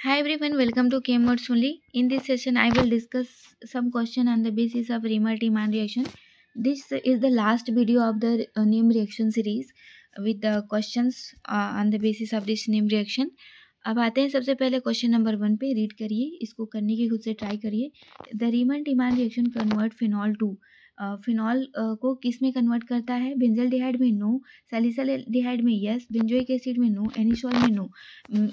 Hi everyone, welcome to KModes only. In this session, I will discuss some question on the basis of Riemann-Tiemann reaction. This is the last video of the name reaction series with the questions on the basis of this name reaction. अब आते हैं सबसे पहले question number 1 पे. Read करिए, इसको करने की खुद से ट्राई करिए. The Reimer Tiemann reaction convert phenol to. Phenol को किस में कन्वर्ट करता है? बेंजल्डिहाइड में नो, सैलिसिलडिहाइड में यस, बेंजोइक एसिड में नो, एनिसोल में नो.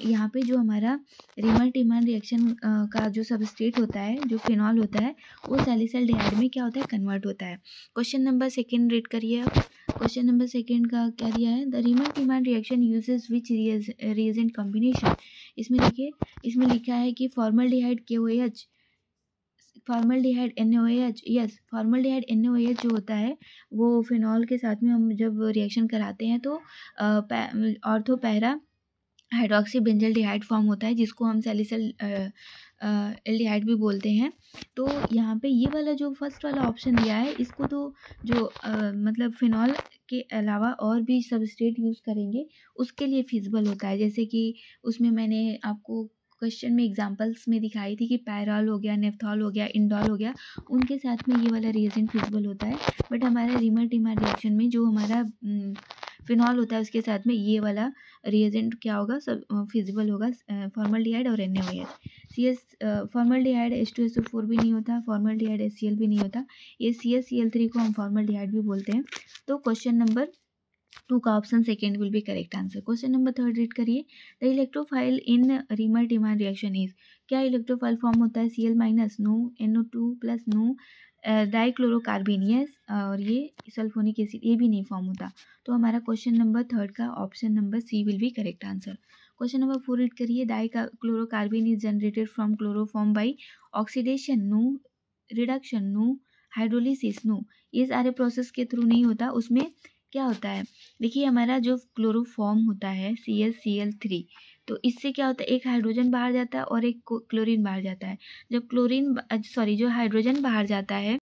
यहाँ पे जो हमारा रीमन-टीमान रिएक्शन का जो सबस्ट्रेट होता है, जो फिनॉल होता है, वो सैलिसिलडिहाइड में क्या होता है? कन्वर्ट होता है. क्वेश्चन नंबर 2 रीड करिए आप. क्वेश्चन नंबर 2 का क्या दिया है? The Reimer Tiemann reaction uses which reagent combination. इसमें देखिए, इसमें लिखा है कि formaldehyde KOH, formaldehyde NaOH. Yes, formaldehyde NaOH जो होता है वो फिनॉल के साथ में हम जब रिएक्शन कराते हैं तो ortho para hydroxy benzaldehyde form होता है, जिसको हम सैलिसिल एल्डिहाइड भी बोलते हैं. तो यहाँ पे ये वाला जो फर्स्ट वाला ऑप्शन दिया है, इसको तो जो मतलब फिनॉल के अलावा और भी सबस्ट्रेट यूज़ करेंगे उसके लिए फिजिबल होता है. जैसे कि उसमें मैंने आपको क्वेश्चन में एग्जांपल्स में दिखाई थी कि पैरॉल हो गया, नेफ्थॉल हो गया, इंडॉल हो गया, उनके साथ में ये वाला रिएजेंट फिजिबल होता है. बट हमारा रीमन-टीमान रिएक्शन में जो हमारा फिनॉल होता है उसके साथ में ये वाला रिएजेंट क्या होगा? सब फिजिबल होगा, फॉर्मल्डिहाइड और NaOH. फॉर्मल्डिहाइड H2SO4 भी नहीं होता, फॉर्मल्डिहाइड HCl भी नहीं होता. ये CaCl3 को हम फॉर्मल्डिहाइड भी बोलते हैं. तो क्वेश्चन नंबर 2 का option second will be correct answer. Question number 3 read करिए. The electrophile in Reimer Tiemann reaction is. क्या इलेक्ट्रोफाइल फॉर्म होता है? Cl minus no, NO2 plus no, dichlorocarbene yes, और ये सल्फोनिक एसिड ये भी नहीं फॉर्म होता. तो हमारा क्वेश्चन नंबर 3 का option number C will be correct answer. Question number 4 read करिए. Dichlorocarbene is generated from chloroform by oxidation no, reduction no, hydrolysis no. ये सारे प्रोसेस के थ्रू नहीं होता. उसमें क्या होता है? देखिए, हमारा जो क्लोरोफॉर्म होता है ClCl3, तो इससे क्या होता है? एक हाइड्रोजन बाहर जाता है और एक क्लोरीन बाहर जाता है. जब जो हाइड्रोजन बाहर जाता है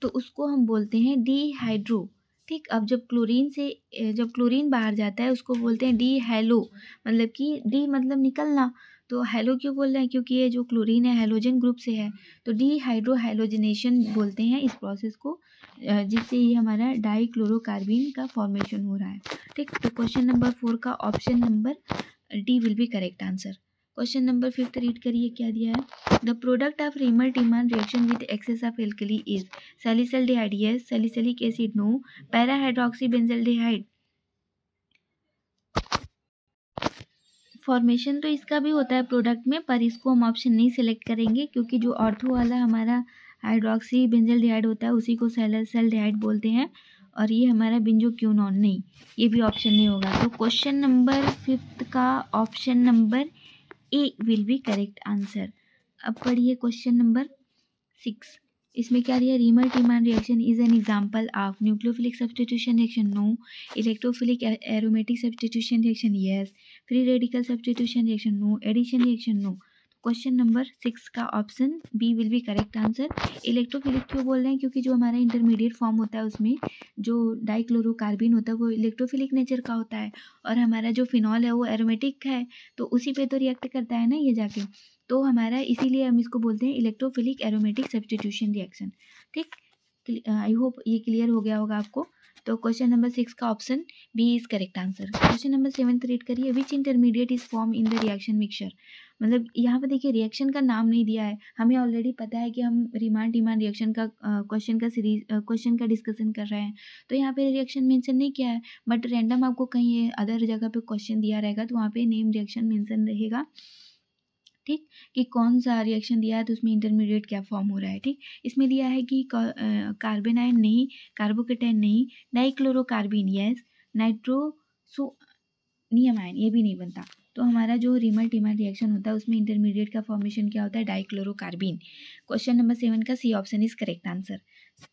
तो उसको हम बोलते हैं डीहाइड्रो. ठीक, अब जब क्लोरीन बाहर जाता है उसको बोलते हैं डी हैलो, मतलब कि डी मतलब निकलना. तो हैलो क्यों बोल रहे हैं? क्योंकि ये जो क्लोरीन है हैलोजन ग्रुप से है, तो डीहाइड्रो हैलोजनेशन बोलते हैं इस प्रोसेस को, जिससे ये हमारा डाइक्लोरोकार्बिन का फॉर्मेशन हो रहा है. ठीक, तो क्वेश्चन नंबर 4 का option number D will be correct answer. Question number 5 read करिए, क्या दिया है? The product of Reimer Tiemann reaction with excess of alkali is. Salicylaldehyde yes, salicylic acid no, para hydroxy benzaldehyde. Formation तो इसका भी होता है प्रोडक्ट में, पर इसको हम ऑप्शन नहीं सिलेक्ट करेंगे क्योंकि जो ऑर्थो वाला हमारा हाइड्रोक्सी बेंजल्डिहाइड होता है उसी को सैलिसिलडिहाइड बोलते हैं, और ये हमारा बेंजोक्विनोन नहीं, ये भी ऑप्शन नहीं होगा. तो क्वेश्चन नंबर 5 का option number A will be correct answer. अब पढ़िए क्वेश्चन नंबर 6. इसमें क्या दिया? Reimer Tiemann reaction is an example of nucleophilic substitution reaction no, electrophilic aromatic substitution reaction yes, free radical substitution reaction no, addition reaction no. Question number 6 का option B will be correct answer. Electrophilic क्यों बोल रहे हैं? क्योंकि जो हमारा intermediate form होता है उसमें जो डाइक्लोरोकार्बिन होता है वो इलेक्ट्रोफिलिक नेचर का होता है, और हमारा जो फिनॉल है वो एरोमेटिक है, तो उसी पे तो रिएक्ट करता है ना ये जाके. तो हमारा इसीलिए हम इसको बोलते हैं इलेक्ट्रोफिलिक एरोमेटिक सब्स्टिट्यूशन रिएक्शन. ठीक, आई होप ये क्लियर हो गया होगा आपको. तो क्वेश्चन नंबर 6 का option B is correct answer. Question number 7 read करिए. Which intermediate is form in the reaction mixture. मतलब यहाँ पे देखिए रिएक्शन का नाम नहीं दिया है. हमें ऑलरेडी पता है कि हम रीमन-टीमान रिएक्शन का क्वेश्चन का डिस्कशन कर रहे हैं, तो यहाँ पे रिएक्शन मेंशन नहीं किया है. बट रैंडम आपको कहीं अदर जगह पे क्वेश्चन दिया रहेगा तो वहाँ पे नेम रिएक्शन मेंशन रहेगा. ठीक, कि कौन सा रिएक्शन दिया है तो उसमें इंटरमीडिएट क्या फॉर्म हो रहा है. ठीक, इसमें दिया है कि कार्बेनाइन नहीं, कार्बोकेटाइन नहीं, डाइक्लोरोकार्बिन यस, नाइट्रोसोनियमाइन ये भी नहीं बनता. तो हमारा जो रीमन-टीमान रिएक्शन होता है उसमें इंटरमीडिएट का फॉर्मेशन क्या होता है? डाइक्लोरोकार्बिन. क्वेश्चन नंबर 7 का C option is correct answer.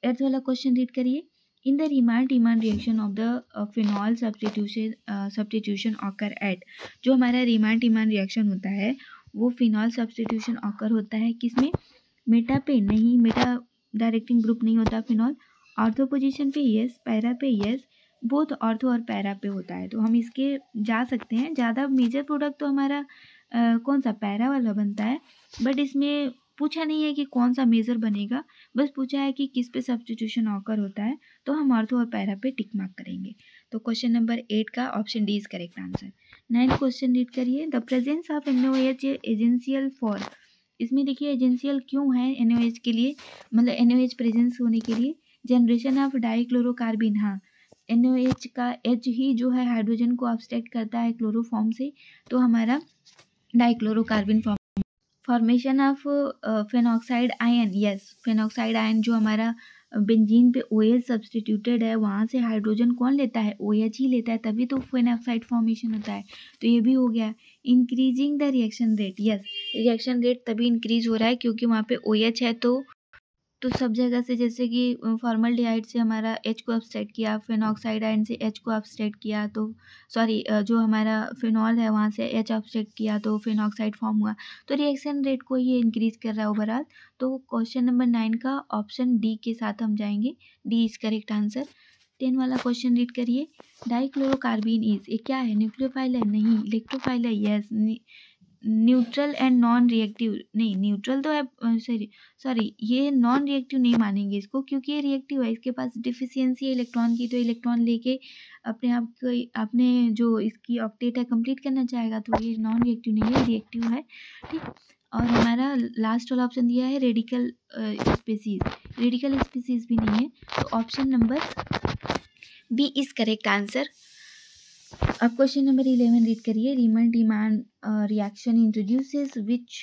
8th वाला क्वेश्चन रीड करिए. In the Reimer Tiemann reaction of the phenol substitution occur at. जो हमारा रीमन-टीमान रिएक्शन होता है वो फिनॉल सब्स्टिट्यूशन ऑकर होता है किसमें? मेटा पे नहीं, मेटा डायरेक्टिंग ग्रुप नहीं होता फिनॉल. ऑर्थो पोजीशन पे यस, पैरा पे यस, बोथ ऑर्थो और पैरा पे होता है. तो हम इसके जा सकते हैं. ज़्यादा मेजर प्रोडक्ट तो हमारा कौन सा पैरा वाला बनता है, बट इसमें पूछा नहीं है कि कौन सा मेजर बनेगा, बस पूछा है कि किस पे सब्स्टिट्यूशन ऑकर होता है, तो हम ऑर्थो और पैरा पे टिक मार्क करेंगे। तो क्वेश्चन नंबर 8 का option D is correct answer. 9th question read करिए, the presence of NaOH essential for, इसमें देखिए एजेंशियल क्यों है NaOH के लिए, मतलब NaOH प्रेजेंस होने के लिए, जनरेशन ऑफ डाइक्लोरोकार्बिन, हाँ NaOH का H ही जो है हाइड्रोजन को ऑब्स्ट्रैक्ट करता है क्लोरोफॉर्म से, तो हमारा dichlorocarbene formation of phenoxide ion, yes phenoxide ion जो हमारा बेंजीन पे OH सब्सटीट्यूटेड है, वहाँ से हाइड्रोजन कौन लेता है, OH ही लेता है, तभी तो फेनॉक्साइड फॉर्मेशन होता है। तो ये भी हो गया। Increasing the reaction rate, yes reaction rate तभी इंक्रीज हो रहा है क्योंकि वहाँ पे OH है, तो सब जगह से, जैसे कि फॉर्मल्डिहाइड से हमारा H को अपस्ट्रैक्ट किया, फिनॉक्साइड आयन से H को अपस्ट्रैक्ट किया, तो सॉरी जो हमारा फिनॉल है वहाँ से H अपस्ट्रैक्ट किया तो फिनॉक्साइड फॉर्म हुआ, तो रिएक्शन रेट को ये इंक्रीज कर रहा है ओवरऑल। तो क्वेश्चन नंबर 9 का ऑप्शन डी के साथ हम जाएंगे, डी इज करेक्ट आंसर। 10 वाला क्वेश्चन रीड करिए, डाइक्लोरोकार्बिन इज, ये क्या है, न्यूक्लियोफाइल है, नहीं इलेक्ट्रोफाइल है, yes neutral and non reactive, नहीं न्यूट्रल तो है, सॉरी ये नॉन रिएक्टिव नहीं मानेंगे इसको क्योंकि ये रिएक्टिव है, इसके पास डिफिशियंसी है इलेक्ट्रॉन की, तो इलेक्ट्रॉन लेके अपने आप को, अपने जो इसकी ऑक्टेट है कंप्लीट करना चाहेगा, तो ये नॉन रिएक्टिव नहीं है, रिएक्टिव है, ठीक। और हमारा लास्ट वाला ऑप्शन दिया है रेडिकल स्पीसीज, रेडिकल स्पीसीज भी नहीं है, तो option number B is correct answer. अब क्वेश्चन नंबर 11 रीड करिए, Reimer Tiemann reaction introduces which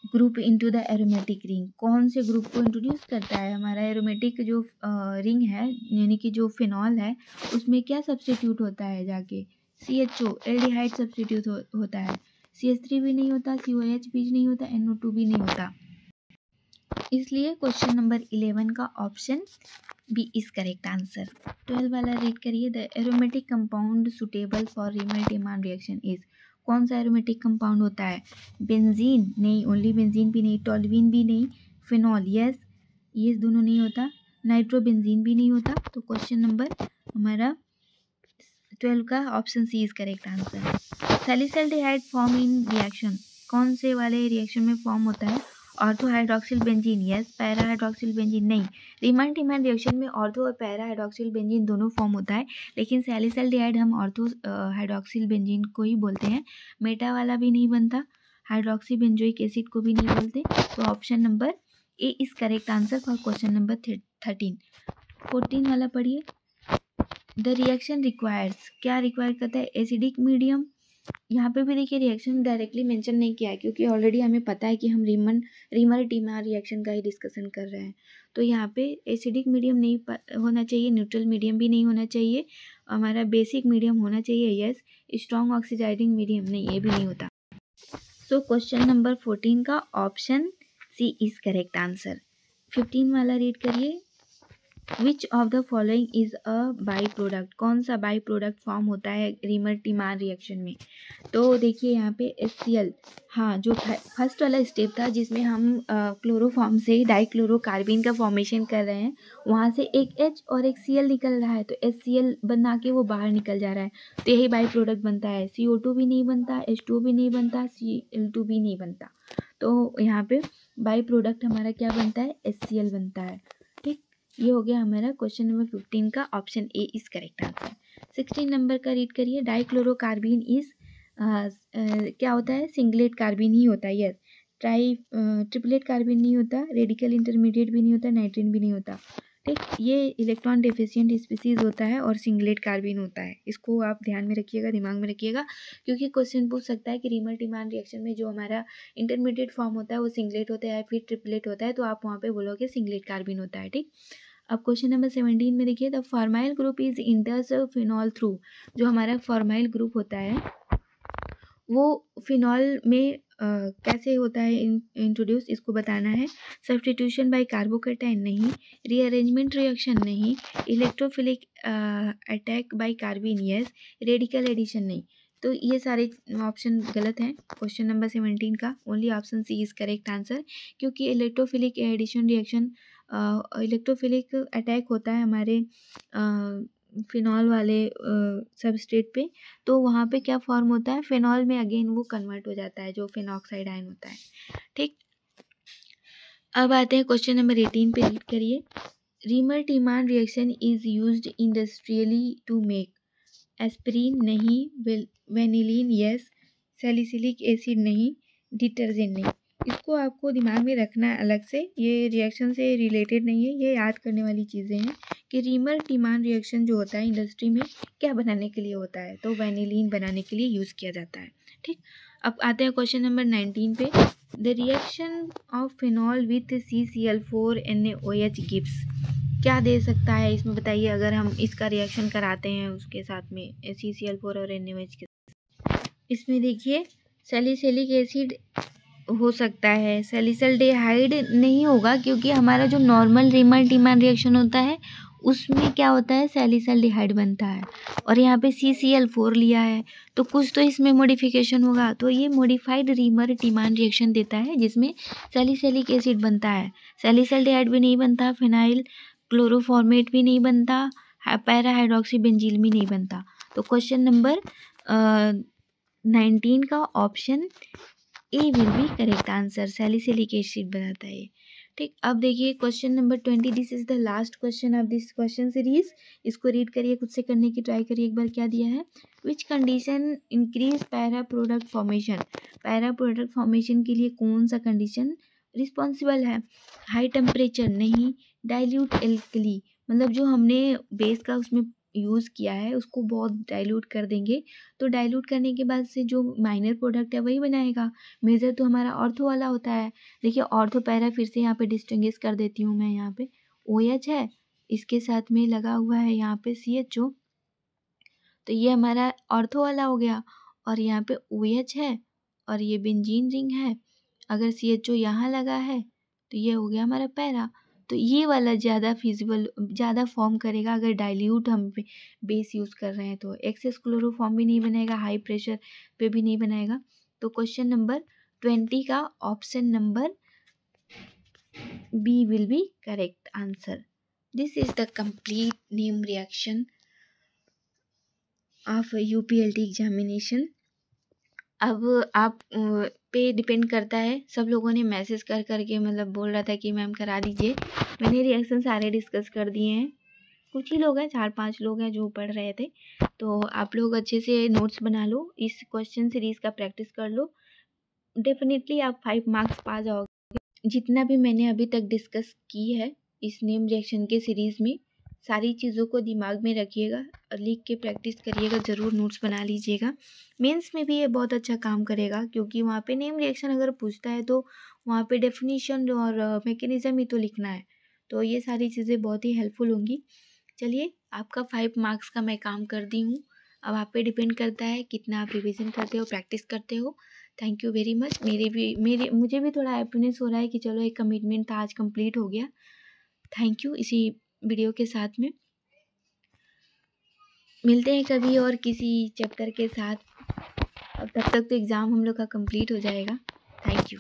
group into the aromatic ring, कौन से ग्रुप को इंट्रोड्यूस करता है, हमारा एरोमेटिक जो रिंग है यानी कि जो फिनॉल है उसमें क्या सब्स्टिट्यूट होता है जाके, CHO एल्डिहाइड सब्स्टिट्यूट होता है, CH3 भी नहीं होता, COH भी नहीं होता, NO2 भी नहीं होता, इसलिए क्वेश्चन नंबर 11 का option B is correct answer. 12 वाला रीड करिए, the aromatic compound suitable for Reimer Tiemann reaction is, कौन सा एरोमेटिक कंपाउंड होता है, बेंजीन नहीं, ओनली बेंजीन भी नहीं, टोल्यूइन भी नहीं, फिनॉल यस ये दोनों नहीं होता, नाइट्रोबेंजीन भी नहीं होता, तो क्वेश्चन नंबर हमारा 12 का option C is correct answer. Salicylaldehyde form in reaction, कौन से वाले रिएक्शन में फॉर्म होता है, ortho hydroxyl benzene yes, para hydroxyl benzene नहीं, रीमन डिमांड रिएक्शन में ऑर्थो और पैरा हाइड्रोक्सिल बेंजीन दोनों फॉर्म होता है, लेकिन सैलिसल्डिहाइड हम ऑर्थो हाइड्रोक्सिल बेंजीन को ही बोलते हैं, मेटा वाला भी नहीं बनता, हाइड्रोक्सी बेंजोइक एसिड को भी नहीं बोलते, तो option number A is correct answer for question number 13। 14 वाला पढ़िए, द रिएक्शन रिक्वायर्स, क्या रिक्वायर करता है, एसिडिक मीडियम, यहाँ पे भी देखिए रिएक्शन डायरेक्टली मेंशन नहीं किया है क्योंकि ऑलरेडी हमें पता है कि हम रीमर डिमांड रिएक्शन का ही डिस्कशन कर रहे हैं, तो यहाँ पे एसिडिक मीडियम नहीं होना चाहिए, न्यूट्रल मीडियम भी नहीं होना चाहिए, हमारा बेसिक मीडियम होना चाहिए यस, स्ट्रॉन्ग ऑक्सीडाइजिंग मीडियम नहीं, ये भी नहीं होता, सो क्वेश्चन नंबर 14 का option C is correct answer. 15 वाला रीड करिए, which of the following is a by product, कौन सा बाई प्रोडक्ट फॉर्म होता है रीमर डिमांड रिएक्शन में, तो देखिए यहाँ पे HCl, हाँ जो फर्स्ट वाला स्टेप था जिसमें हम क्लोरोफॉर्म से डाइक्लोरोकार्बिन का फॉर्मेशन कर रहे हैं, वहाँ से एक H और एक Cl निकल रहा है, तो HCl बना के वो बाहर निकल जा रहा है, तो यही बाई प्रोडक्ट बनता है, CO2 भी नहीं बनता, H2 भी नहीं बनता, Cl2 भी नहीं बनता, तो यहाँ पे बाई प्रोडक्ट हमारा क्या बनता है, HCl बनता है, ठीक। ये हो गया हमारा क्वेश्चन नंबर 15 का option A is correct answer. 16 number का रीड करिए, डाइक्लोरोकार्बिन इज क्या होता है, सिंगलेट कार्बिन ही होता है यस, ट्रिपलेट कार्बिन नहीं होता, रेडिकल इंटरमीडिएट भी नहीं होता, नाइट्रीन भी नहीं होता, ठीक। ये इलेक्ट्रॉन डेफिशिएंट स्पीसीज होता है और सिंगलेट कार्बिन होता है, इसको आप ध्यान में रखिएगा, दिमाग में रखिएगा, क्योंकि क्वेश्चन पूछ सकता है कि रीमर डिमांड रिएक्शन में जो हमारा इंटरमीडिएट फॉर्म होता है वो सिंगलेट होता है या फिर ट्रिपलेट होता है, तो आप वहाँ पे बोलोगे सिंगलेट कार्बिन होता है, ठीक। अब क्वेश्चन नंबर 17 में देखिए, the formyl group is इंटर्स phenol through, जो हमारा फॉर्माइल ग्रुप होता है वो फिनॉल में कैसे होता है इंट्रोड्यूस, इसको बताना है, सब्स्टिट्यूशन बाय कार्बोकैटायन नहीं, रीअरेंजमेंट रिएक्शन नहीं, electrophilic attack by carbene yes, radical addition नहीं, तो ये सारे ऑप्शन गलत हैं क्वेश्चन नंबर 17 का, only option C is correct answer, क्योंकि electrophilic addition reaction electrophilic attack होता है हमारे फिनॉल वाले सबस्ट्रेट पे, तो वहाँ पे क्या फॉर्म होता है, फिनॉल में अगेन वो कन्वर्ट हो जाता है जो फिनॉक्साइड आयन होता है। ठीक, अब आते हैं क्वेश्चन नंबर 18 पे। रीड करिए। Reimer Tiemann reaction is used industrially to make aspirin नहीं, वेनिलीन यस, सैलिसिलिक एसिड नहीं, डिटर्जेंट नहीं। इसको आपको दिमाग में रखना है अलग से, ये रिएक्शन से रिलेटेड नहीं है, ये याद करने वाली चीज़ें हैं कि रीमर टीमान रिएक्शन जो होता है इंडस्ट्री में क्या बनाने के लिए होता है, तो वेनिलीन बनाने के लिए यूज़ किया जाता है। ठीक, अब आते हैं क्वेश्चन नंबर 19 पे। The reaction of phenol with CCl4NaOH gives, क्या दे सकता है इसमें बताइए, अगर हम इसका रिएक्शन कराते हैं उसके साथ में CCl4 और NaOH के। इसमें देखिए सैलिसिलिक एसिड हो सकता है, सैलिसल्डिहाइड नहीं होगा, क्योंकि हमारा जो नॉर्मल रीमर टीमान रिएक्शन होता है उसमें क्या होता है, सैलिसल्डिहाइड बनता है, और यहाँ पे CCl4 लिया है, तो कुछ तो इसमें मॉडिफिकेशन होगा, तो ये मॉडिफाइड रीमर टीमान रिएक्शन देता है जिसमें सैलिसिलिक एसिड बनता है, सैलिसल्डिहाइड भी नहीं बनता, फिनाइल क्लोरोफॉर्मेट भी नहीं बनता, पैरा हाइड्रोक्सी बेंजील भी नहीं बनता। तो क्वेश्चन नंबर 19 का option A will be correct answer, salicylic acid बनाता है। ठीक, अब देखिए question number 20, this is the last question of this question series. इसको रीड करिए, खुद से करने की ट्राई करिए एक बार, क्या दिया है। Which condition increase para product formation, para product formation के लिए कौन सा कंडीशन रिस्पॉन्सिबल है। हाई टेम्परेचर नहीं, डाइल्यूट एल्कली, मतलब जो हमने बेस का उसमें यूज़ किया है उसको बहुत डाइल्यूट कर देंगे, तो डाइल्यूट करने के बाद से जो माइनर प्रोडक्ट है वही बनाएगा। मेजर तो हमारा ऑर्थो वाला होता है। देखिए ऑर्थो पैरा फिर से यहाँ पे डिस्टिंग्विश कर देती हूँ मैं, यहाँ पे OH है, इसके साथ में लगा हुआ है यहाँ पे CHO, तो ये हमारा ऑर्थो वाला हो गया, और यहाँ पे OH है और ये बेंजीन रिंग है, अगर CHO यहाँ लगा है तो ये हो गया हमारा पैरा। तो ये वाला ज़्यादा फिजिबल, ज़्यादा फॉर्म करेगा अगर डाइल्यूट हम बेस यूज़ कर रहे हैं, तो एक्सेस क्लोरोफॉर्म भी नहीं बनेगा, हाई प्रेशर पे भी नहीं बनाएगा। तो क्वेश्चन नंबर 20 का option number B will be correct answer. This is the complete name reaction of UPLT examination. अब आप पे डिपेंड करता है, सब लोगों ने मैसेज कर करके मतलब बोल रहा था कि मैम करा दीजिए, मैंने रिएक्शन सारे डिस्कस कर दिए हैं, कुछ ही लोग हैं, 4-5 लोग हैं जो पढ़ रहे थे, तो आप लोग अच्छे से नोट्स बना लो, इस क्वेश्चन सीरीज़ का प्रैक्टिस कर लो, डेफिनेटली आप 5 मार्क्स पा जाओगे। जितना भी मैंने अभी तक डिस्कस की है इस नेम रिएक्शन के सीरीज़ में, सारी चीज़ों को दिमाग में रखिएगा और लिख के प्रैक्टिस करिएगा, ज़रूर नोट्स बना लीजिएगा। मेंस में भी ये बहुत अच्छा काम करेगा, क्योंकि वहाँ पे नेम रिएक्शन अगर पूछता है तो वहाँ पे डेफिनेशन और मैकेनिज़्म ही तो लिखना है, तो ये सारी चीज़ें बहुत ही हेल्पफुल होंगी। चलिए, आपका 5 मार्क्स का मैं काम कर दी हूँ, अब आप पे डिपेंड करता है कितना आप रिविज़न करते हो, प्रैक्टिस करते हो। Thank you very much. मुझे भी थोड़ा हैप्पीनेस हो रहा है कि चलो एक कमिटमेंट था आज कंप्लीट हो गया। Thank you. इसी वीडियो के साथ में मिलते हैं कभी और किसी चैप्टर के साथ, अब तब तक तो एग्ज़ाम हम लोग का कंप्लीट हो जाएगा। Thank you.